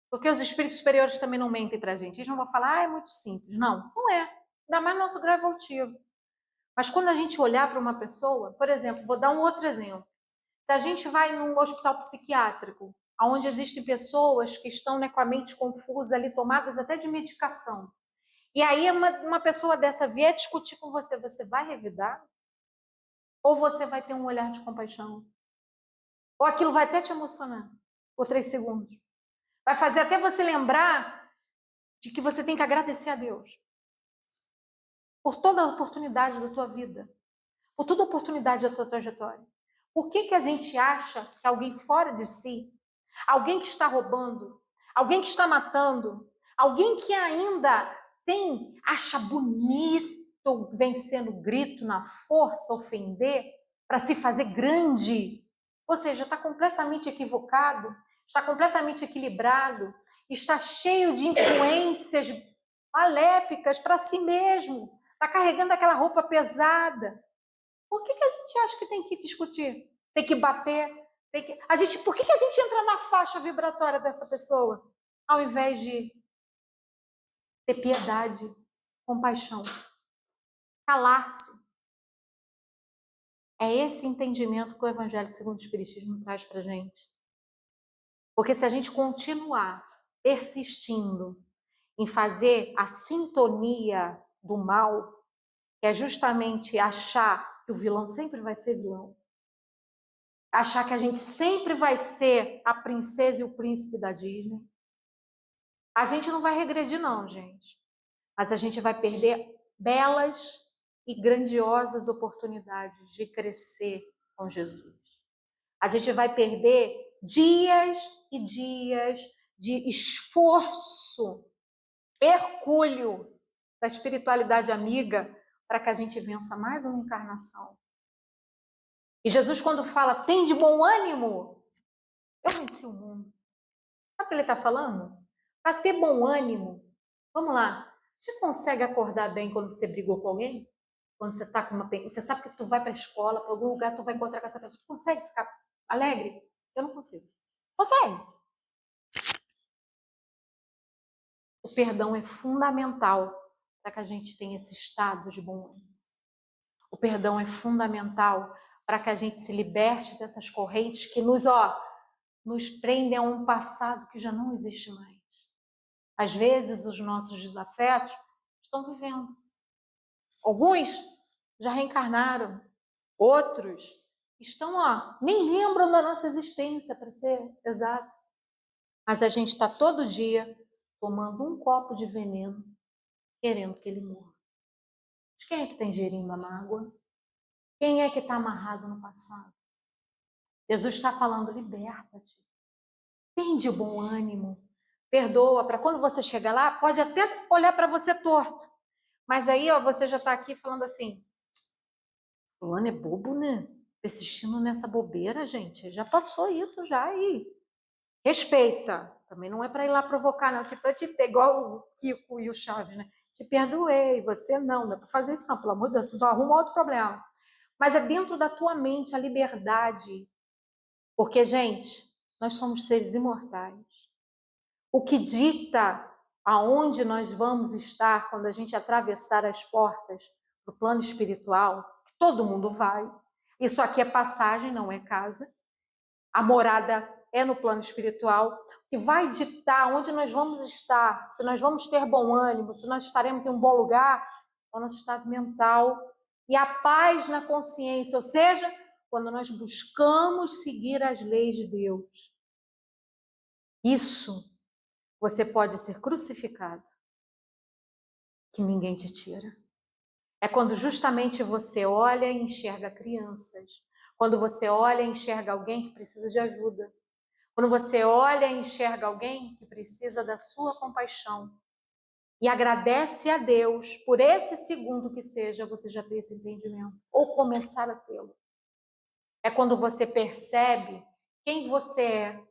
Porque os espíritos superiores também não mentem para a gente. Eles não vão falar, é muito simples. Não, não é. Ainda mais no nosso grau evolutivo. Mas quando a gente olhar para uma pessoa, por exemplo, vou dar um outro exemplo. Se a gente vai num hospital psiquiátrico, onde existem pessoas que estão, né, com a mente confusa ali, tomadas até de medicação, e aí uma pessoa dessa vier discutir com você, você vai revidar? Ou você vai ter um olhar de compaixão? Ou aquilo vai até te emocionar por 3 segundos? Vai fazer até você lembrar de que você tem que agradecer a Deus por toda a oportunidade da tua vida, por toda a oportunidade da tua trajetória. Por que a gente acha que alguém fora de si, alguém que está roubando, alguém que está matando, alguém que ainda acha bonito vencer no grito, na força, ofender, para se fazer grande, ou seja, está completamente equivocado, está completamente equilibrado, está cheio de influências maléficas para si mesmo, está carregando aquela roupa pesada. Por que a gente acha que tem que discutir? Tem que bater? Por que a gente entra na faixa vibratória dessa pessoa? Ao invés de ter piedade, compaixão, calar-se. É esse entendimento que o Evangelho segundo o Espiritismo traz para a gente. Porque se a gente continuar persistindo em fazer a sintonia do mal, que é justamente achar que o vilão sempre vai ser vilão, achar que a gente sempre vai ser a princesa e o príncipe da Disney, a gente não vai regredir não, gente. Mas a gente vai perder belas e grandiosas oportunidades de crescer com Jesus. A gente vai perder dias e dias de esforço hercúleo da espiritualidade amiga para que a gente vença mais uma encarnação. E Jesus, quando fala, tem de bom ânimo, eu venci o mundo. Sabe o que ele está falando? Para ter bom ânimo. Vamos lá. Você consegue acordar bem quando você brigou com alguém? Quando você está com uma... Você sabe que tu vai para a escola, para algum lugar, tu vai encontrar com essa pessoa. Tu consegue ficar alegre? Eu não consigo. Consegue. O perdão é fundamental para que a gente tenha esse estado de bom ânimo. O perdão é fundamental para que a gente se liberte dessas correntes que nos prendem a um passado que já não existe mais. Às vezes, os nossos desafetos estão vivendo. Alguns já reencarnaram, outros estão, nem lembram da nossa existência, para ser exato. Mas a gente está todo dia tomando um copo de veneno, querendo que ele morra. Quem é que está ingerindo a mágoa? Quem é que está amarrado no passado? Jesus está falando, liberta-te. Tem de bom ânimo. Perdoa, para quando você chegar lá, pode até olhar para você torto. Mas aí, você já está aqui falando assim, fulano é bobo, né? Persistindo nessa bobeira, gente. Já passou isso, já aí. Respeita. Também não é para ir lá provocar, não. Tipo, igual o Kiko e o Chaves, né? Te perdoei, você não. Não é para fazer isso, não. Pelo amor de Deus, você arruma outro problema. Mas é dentro da tua mente a liberdade. Porque, gente, nós somos seres imortais. O que dita aonde nós vamos estar quando a gente atravessar as portas do plano espiritual, que todo mundo vai. Isso aqui é passagem, não é casa. A morada é no plano espiritual, que vai ditar onde nós vamos estar, se nós vamos ter bom ânimo, se nós estaremos em um bom lugar, o nosso estado mental e a paz na consciência, ou seja, quando nós buscamos seguir as leis de Deus. Isso você pode ser crucificado, que ninguém te tira. É quando justamente você olha e enxerga crianças, quando você olha e enxerga alguém que precisa de ajuda, quando você olha e enxerga alguém que precisa da sua compaixão e agradece a Deus por esse segundo que seja, você já ter esse entendimento, ou começar a tê-lo. É quando você percebe quem você é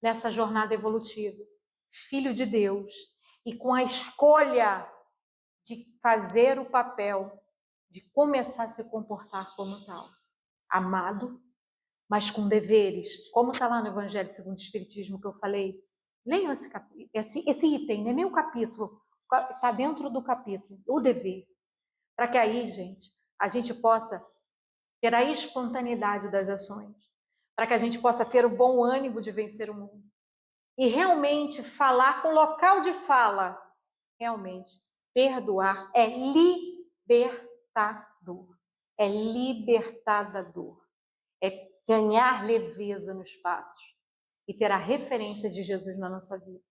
nessa jornada evolutiva, filho de Deus, e com a escolha de fazer o papel, de começar a se comportar como tal, amado, mas com deveres, como está lá no Evangelho segundo o Espiritismo que eu falei. Leiam esse item, não é nem o capítulo, está dentro do capítulo, o dever. Para que aí, gente, a gente possa ter a espontaneidade das ações, para que a gente possa ter o bom ânimo de vencer o mundo. E realmente falar com local de fala, realmente, perdoar é libertador, é libertar da dor. É ganhar leveza nos passos e ter a referência de Jesus na nossa vida.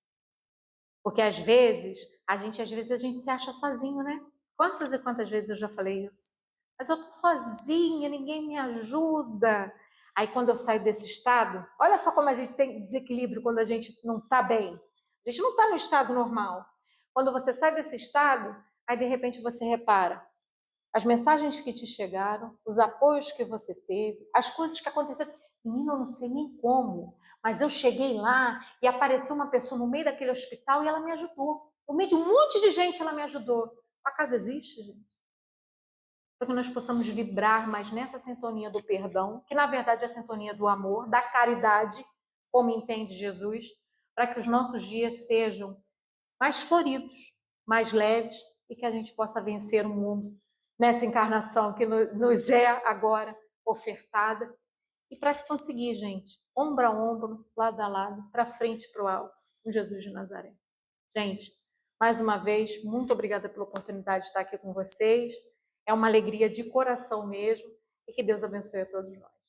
Porque às vezes a gente se acha sozinho, né? Quantas e quantas vezes eu já falei isso? Mas eu tô sozinha, ninguém me ajuda. Aí quando eu saio desse estado, olha só como a gente tem desequilíbrio quando a gente não está bem. A gente não está no estado normal. Quando você sai desse estado, aí de repente você repara as mensagens que te chegaram, os apoios que você teve, as coisas que aconteceram. Menina, eu não sei nem como, mas eu cheguei lá e apareceu uma pessoa no meio daquele hospital e ela me ajudou. No meio de um monte de gente, ela me ajudou. A casa existe, gente? Para que nós possamos vibrar mais nessa sintonia do perdão, que na verdade é a sintonia do amor, da caridade, como entende Jesus, para que os nossos dias sejam mais floridos, mais leves e que a gente possa vencer o mundo nessa encarnação que nos é agora ofertada. E para conseguir, gente, ombro a ombro, lado a lado, para frente e para o alto, com Jesus de Nazaré. Gente, mais uma vez, muito obrigada pela oportunidade de estar aqui com vocês. É uma alegria de coração mesmo e que Deus abençoe a todos nós.